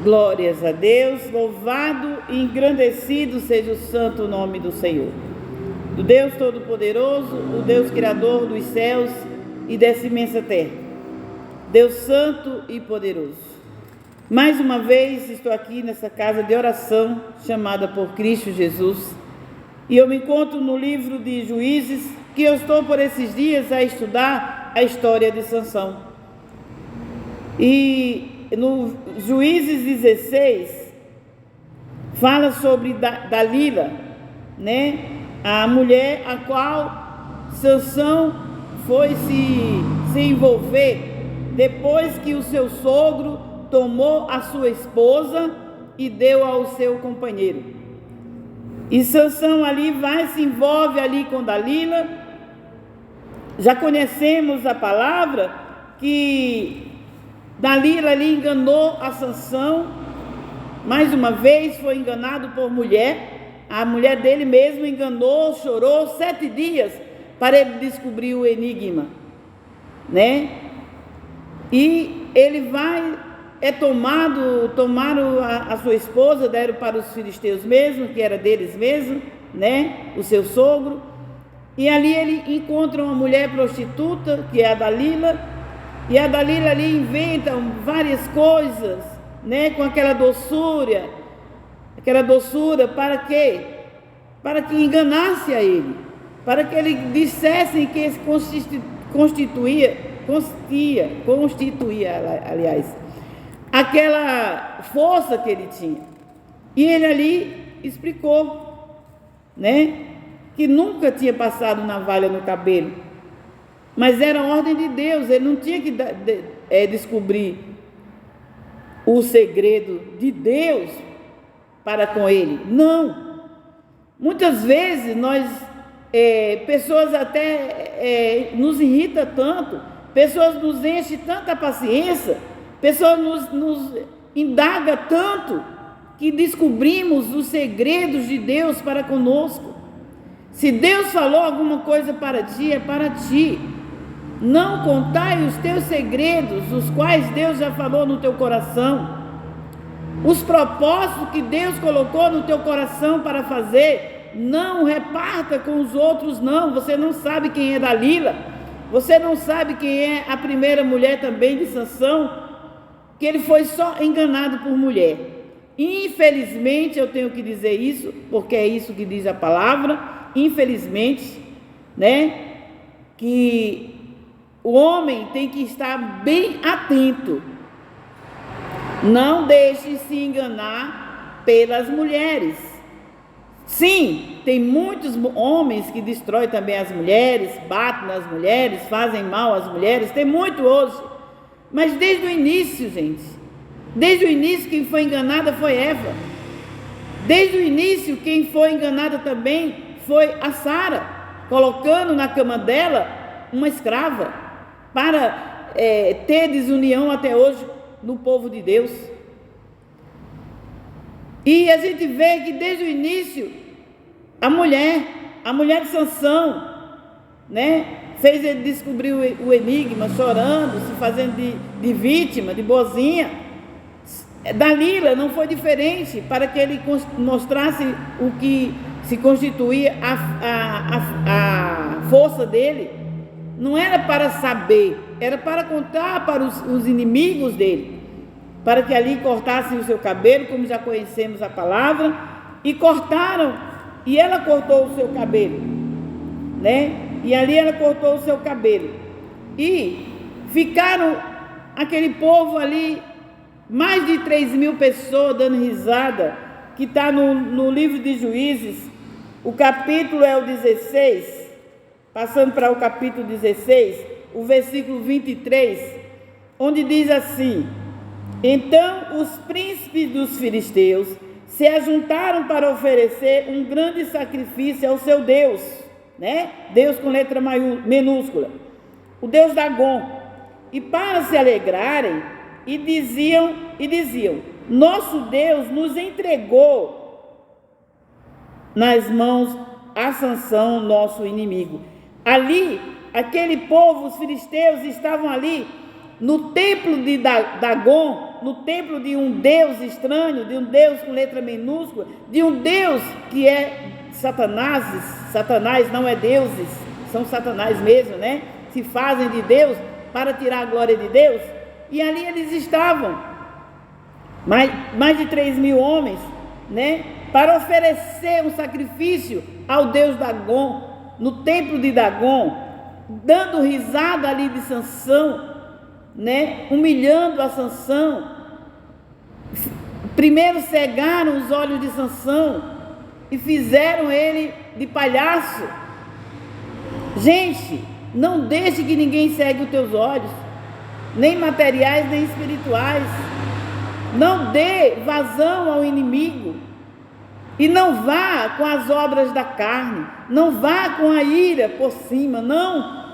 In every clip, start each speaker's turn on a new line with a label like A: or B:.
A: Glórias a Deus, louvado e engrandecido seja o santo nome do Senhor. Do Deus Todo-Poderoso, o Deus Criador dos céus e dessa imensa terra. Deus Santo e Poderoso. Mais uma vez estou aqui nessa casa de oração chamada por Cristo Jesus. E eu me encontro no livro de Juízes, que eu estou por esses dias a estudar a história de Sansão. E no Juízes 16, fala sobre Dalila, né? A mulher a qual Sansão foi se envolver depois que o seu sogro tomou a sua esposa e deu ao seu companheiro. E Sansão ali se envolve ali com Dalila. Já conhecemos a palavra que Dalila ali enganou a Sansão, mais uma vez foi enganado por mulher, a mulher dele mesmo enganou, chorou 7 dias para ele descobrir o enigma, né? E ele tomaram a sua esposa, deram para os filisteus mesmo, que era deles mesmo, né? O seu sogro, e ali ele encontra uma mulher prostituta, que é a Dalila. E a Dalila ali inventa várias coisas, né, com aquela doçura para quê? Para que enganasse a ele, para que ele dissesse que constituía, aliás, aquela força que ele tinha. E ele ali explicou, né, que nunca tinha passado navalha no cabelo. Mas era a ordem de Deus, ele não tinha que descobrir o segredo de Deus para com ele. Não. Muitas vezes pessoas até nos irritam tanto, pessoas nos enchem tanta paciência, pessoas nos indagam tanto, que descobrimos os segredos de Deus para conosco. Se Deus falou alguma coisa para ti, é para ti. Não contai os teus segredos, os quais Deus já falou no teu coração. Os propósitos que Deus colocou no teu coração para fazer, não reparta com os outros, não. Você não sabe quem é Dalila, você não sabe quem é a primeira mulher também de Sansão, que ele foi só enganado por mulher. Infelizmente, eu tenho que dizer isso, porque é isso que diz a palavra, infelizmente, né, que o homem tem que estar bem atento. Não deixe se enganar pelas mulheres. Sim, tem muitos homens que destroem também as mulheres, batem nas mulheres, fazem mal às mulheres, tem muito hoje. Mas desde o início, gente, desde o início quem foi enganada foi Eva. Desde o início quem foi enganada também foi a Sara, colocando na cama dela uma escrava, para ter desunião até hoje no povo de Deus. E a gente vê que desde o início a mulher de Sansão, né, fez ele descobrir o enigma, chorando, se fazendo de vítima, de boazinha. Dalila não foi diferente, para que ele mostrasse o que se constituía a força dele. Não era para saber, era para contar para os inimigos dele, para que ali cortassem o seu cabelo, como já conhecemos a palavra, e cortaram, e ela cortou o seu cabelo, né? E ali ela cortou o seu cabelo, e ficaram aquele povo ali, mais de 3.000 pessoas dando risada, que está no livro de Juízes, o capítulo é o 16, passando para o capítulo 16, o versículo 23, onde diz assim: então os príncipes dos filisteus se ajuntaram para oferecer um grande sacrifício ao seu Deus, né? Deus com letra minúscula, o Deus Dagom, e para se alegrarem, e diziam, nosso Deus nos entregou nas mãos a Sansão, nosso inimigo. Ali, aquele povo, os filisteus, estavam ali no templo de Dagom, no templo de um Deus estranho, de um Deus com letra minúscula, de um Deus que é Satanás. Satanás não é deuses, são Satanás mesmo, né? Se fazem de Deus para tirar a glória de Deus. E ali eles estavam, mais de 3.000 homens, né? Para oferecer um sacrifício ao Deus Dagon, no templo de Dagon, dando risada ali de Sansão, né? Humilhando a Sansão. Primeiro cegaram os olhos de Sansão e fizeram ele de palhaço. Gente, não deixe que ninguém cegue os teus olhos, nem materiais, nem espirituais. Não dê vazão ao inimigo. E não vá com as obras da carne, não vá com a ira por cima, não.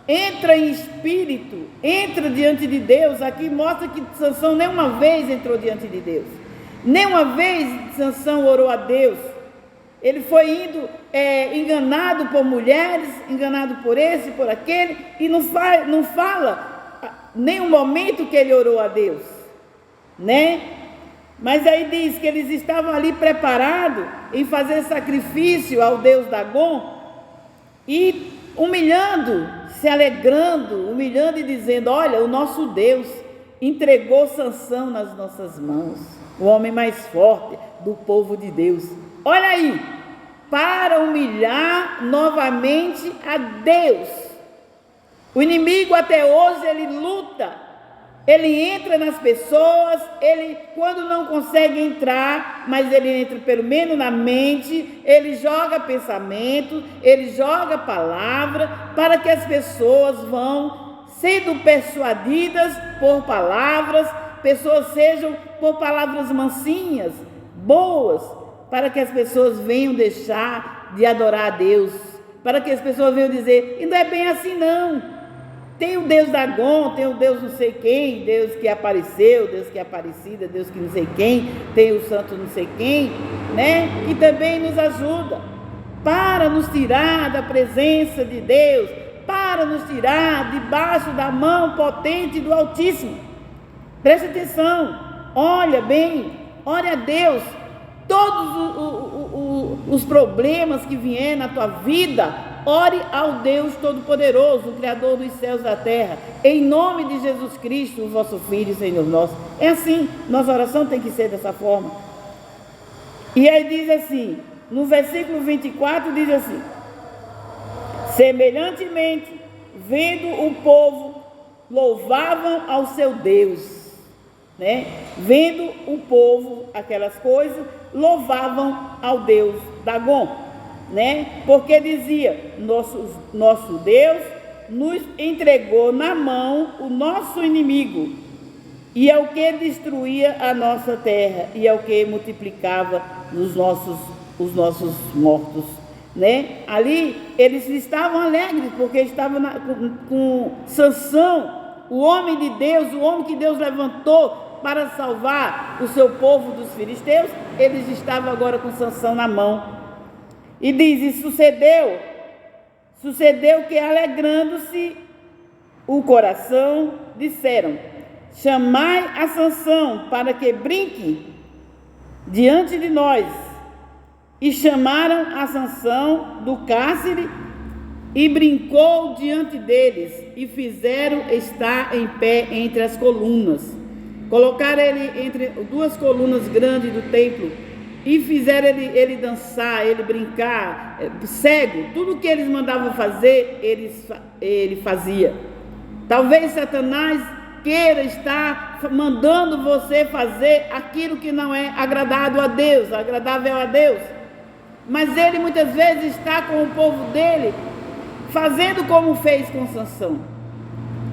A: Entra em espírito, entra diante de Deus. Aqui mostra que Sansão nem uma vez entrou diante de Deus, nem uma vez Sansão orou a Deus. Ele foi indo enganado por mulheres, enganado por esse, por aquele, e não fala nenhum momento que ele orou a Deus, né? Mas aí diz que eles estavam ali preparados em fazer sacrifício ao Deus Dagon e humilhando, se alegrando, humilhando e dizendo: olha, o nosso Deus entregou Sansão nas nossas mãos, o homem mais forte do povo de Deus. Olha aí, para humilhar novamente a Deus. O inimigo até hoje ele luta. Ele entra nas pessoas, ele quando não consegue entrar, mas ele entra pelo menos na mente, ele joga pensamento, ele joga palavra, para que as pessoas vão sendo persuadidas por palavras, pessoas sejam por palavras mansinhas, boas, para que as pessoas venham deixar de adorar a Deus, para que as pessoas venham dizer: e não é bem assim não. Tem o Deus Dagon, tem o Deus não sei quem, Deus que apareceu, Deus que é Aparecida, Deus que não sei quem, tem o santo não sei quem, né? Que também nos ajuda para nos tirar da presença de Deus, para nos tirar debaixo da mão potente do Altíssimo. Preste atenção, olha bem, ore a Deus. Todos os problemas que vierem na tua vida, ore ao Deus Todo-Poderoso, o Criador dos céus e da terra, em nome de Jesus Cristo, o vosso Filho e Senhor nosso. É assim, nossa oração tem que ser dessa forma. E aí diz assim, no versículo 24 diz assim: semelhantemente, vendo o povo, louvavam ao seu Deus, né? Vendo o povo aquelas coisas, louvavam ao Deus Dagon, né? Porque dizia: nosso Deus nos entregou na mão o nosso inimigo, e é o que destruía a nossa terra, e é o que multiplicava os nossos mortos, né? Ali eles estavam alegres, porque estavam com Sansão, o homem de Deus, o homem que Deus levantou para salvar o seu povo dos filisteus. Eles estavam agora com Sansão na mão. E diz: e sucedeu que, alegrando-se o coração, disseram: chamai a Sansão para que brinque diante de nós. E chamaram a Sansão do cárcere, e brincou diante deles, e fizeram estar em pé entre as colunas. Colocaram ele entre duas colunas grandes do templo, e fizeram ele dançar, ele brincar, cego. Tudo que eles mandavam fazer, ele fazia. Talvez Satanás queira estar mandando você fazer aquilo que não é agradável a Deus, mas ele muitas vezes está com o povo dele, fazendo como fez com Sansão,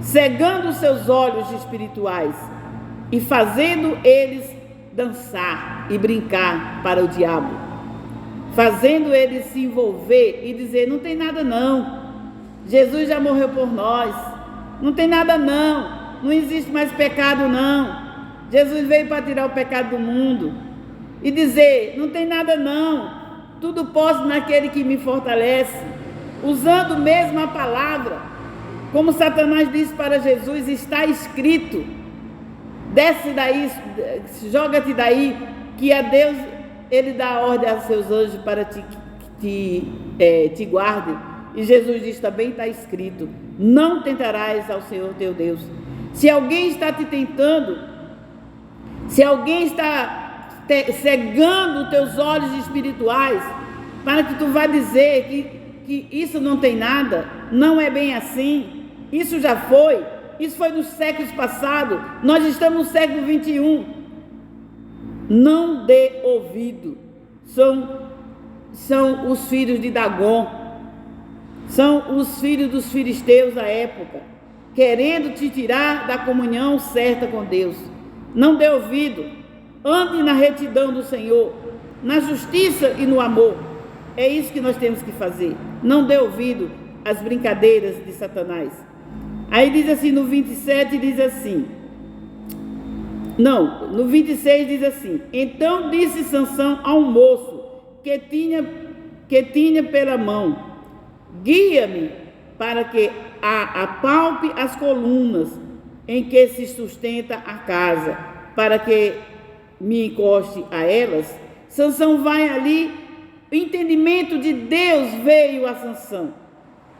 A: cegando os seus olhos espirituais e fazendo eles dançar e brincar para o diabo, fazendo eles se envolver e dizer: não tem nada não, Jesus já morreu por nós, não tem nada não existe mais pecado não, Jesus veio para tirar o pecado do mundo, e dizer: não tem nada não, tudo posso naquele que me fortalece, usando mesmo a palavra, como Satanás disse para Jesus: está escrito. desce daí, joga-te daí, que a Deus, Ele dá a ordem aos seus anjos para te guardem. E Jesus diz, também está escrito, não tentarás ao Senhor teu Deus. Se alguém está te tentando, se alguém está cegando os teus olhos espirituais, para que tu vá dizer que isso não tem nada, não é bem assim, isso já foi, isso foi nos séculos passados, nós estamos no século 21, não dê ouvido. São os filhos de Dagon, são os filhos dos filisteus da época, querendo te tirar da comunhão certa com Deus. Não dê ouvido, ande na retidão do Senhor, na justiça e no amor. É isso que nós temos que fazer. Não dê ouvido às brincadeiras de Satanás. Aí diz assim, no 27 diz assim, não, no 26 diz assim, então disse Sansão ao moço que tinha pela mão, guia-me para que apalpe as colunas em que se sustenta a casa, para que me encoste a elas. Sansão vai ali, o entendimento de Deus veio a Sansão.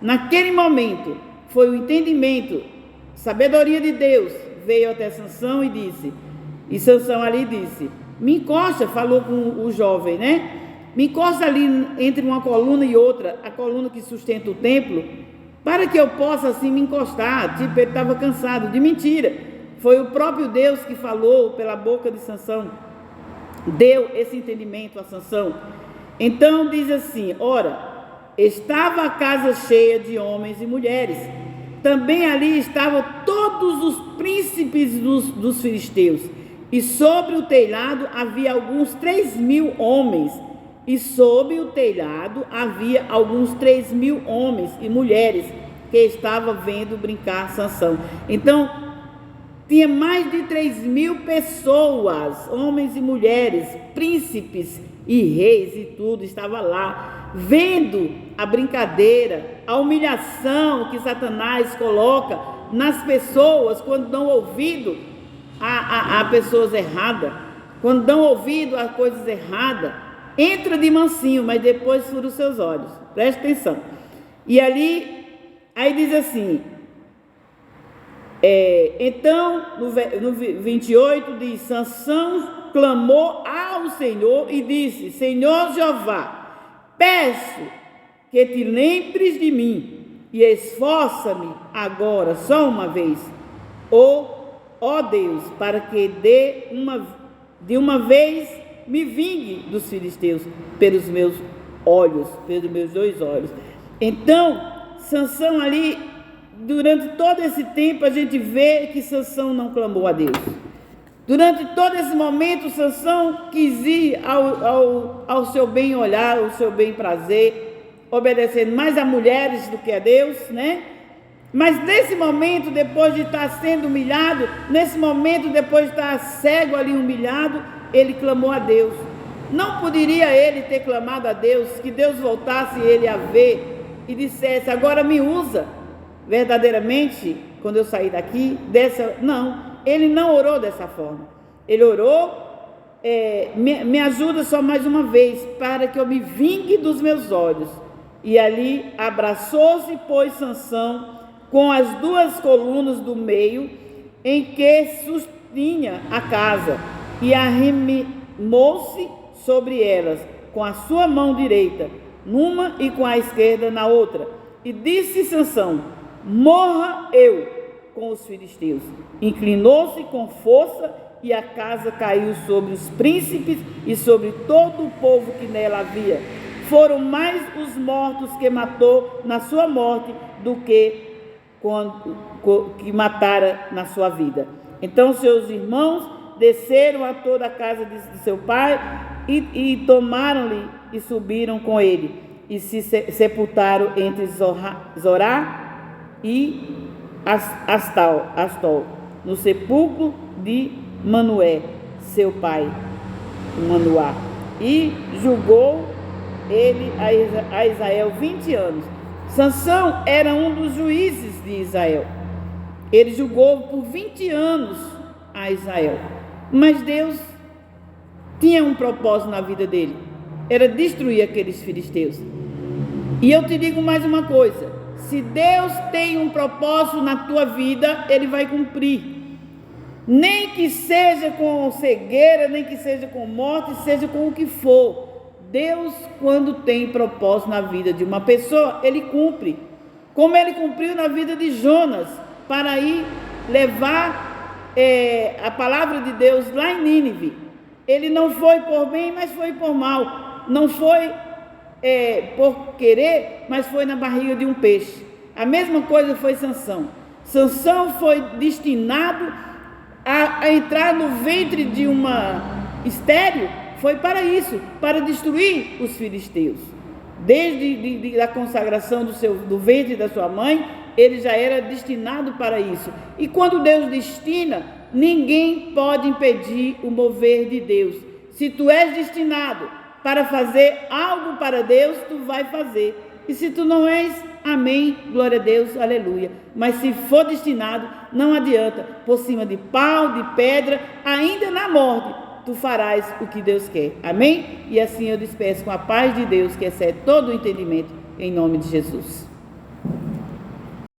A: Naquele momento, foi o entendimento, sabedoria de Deus veio até Sansão e disse, e Sansão ali disse, me encosta, falou com o jovem, né? Me encosta ali entre uma coluna e outra, a coluna que sustenta o templo, para que eu possa assim me encostar. Tipo, ele estava cansado de mentira. Foi o próprio Deus que falou pela boca de Sansão, deu esse entendimento a Sansão. Então diz assim, ora, estava a casa cheia de homens e mulheres, também ali estavam todos os príncipes dos filisteus, e sobre o telhado havia alguns 3.000 homens, e sob o telhado havia alguns 3.000 homens e mulheres que estavam vendo brincar Sansão. Então, tinha mais de 3.000 pessoas, homens e mulheres, príncipes e reis e tudo, estava lá, vendo a brincadeira, a humilhação que Satanás coloca nas pessoas quando dão ouvido a pessoas erradas, quando dão ouvido a coisas erradas. Entra de mansinho, mas depois fura os seus olhos. Preste atenção. E ali, aí diz assim, então, no 28 diz, Sansão clamou ao Senhor e disse, Senhor Jeová, peço que te lembres de mim e esforça-me agora só uma vez, ó Deus, para que de uma vez me vingue dos filisteus pelos meus olhos, pelos meus 2 olhos. Então, Sansão ali, durante todo esse tempo, a gente vê que Sansão não clamou a Deus. Durante todo esse momento, Sansão quis ir ao seu bem olhar, ao seu bem prazer, obedecendo mais a mulheres do que a Deus, né? Mas nesse momento, depois de estar sendo humilhado, nesse momento, depois de estar cego ali, humilhado, ele clamou a Deus. Não poderia ele ter clamado a Deus, que Deus voltasse ele a ver e dissesse, agora me usa verdadeiramente, quando eu sair daqui, não, ele não orou dessa forma. Ele orou, me ajuda só mais uma vez, para que eu me vingue dos meus olhos. E ali abraçou-se, pois, Sansão, com as 2 colunas do meio, em que sustinha a casa, e arrimou-se sobre elas, com a sua mão direita numa e com a esquerda na outra. E disse Sansão, morra eu com os filisteus. Inclinou-se com força, e a casa caiu sobre os príncipes e sobre todo o povo que nela havia. Foram mais os mortos que matou na sua morte do que matara na sua vida. Então seus irmãos desceram a toda a casa de seu pai e tomaram-lhe e subiram com ele e se sepultaram entre Zorá e Astol, no sepulcro de Manoé, seu pai, Manoá. E julgou ele a Israel 20 anos. Sansão era um dos juízes de Israel. Ele julgou por 20 anos a Israel. Mas Deus tinha um propósito na vida dele, era destruir aqueles filisteus. E eu te digo mais uma coisa: se Deus tem um propósito na tua vida, Ele vai cumprir. Nem que seja com cegueira, nem que seja com morte, seja com o que for. Deus, quando tem propósito na vida de uma pessoa, Ele cumpre. Como Ele cumpriu na vida de Jonas, para ir levar a palavra de Deus lá em Nínive. Ele não foi por bem, mas foi por mal. Não foi por querer, mas foi na barriga de um peixe. A mesma coisa foi Sansão. Sansão foi destinado a entrar no ventre de uma estéril. Foi para isso, para destruir os filisteus. Desde a consagração do ventre da sua mãe, ele já era destinado para isso. E quando Deus destina, ninguém pode impedir o mover de Deus. Se tu és destinado para fazer algo para Deus, tu vai fazer. E se tu não és, amém, glória a Deus, aleluia. Mas se for destinado, não adianta, por cima de pau, de pedra, ainda na morte, tu farás o que Deus quer, amém? E assim eu despeço com a paz de Deus, que excede todo o entendimento, em nome de Jesus.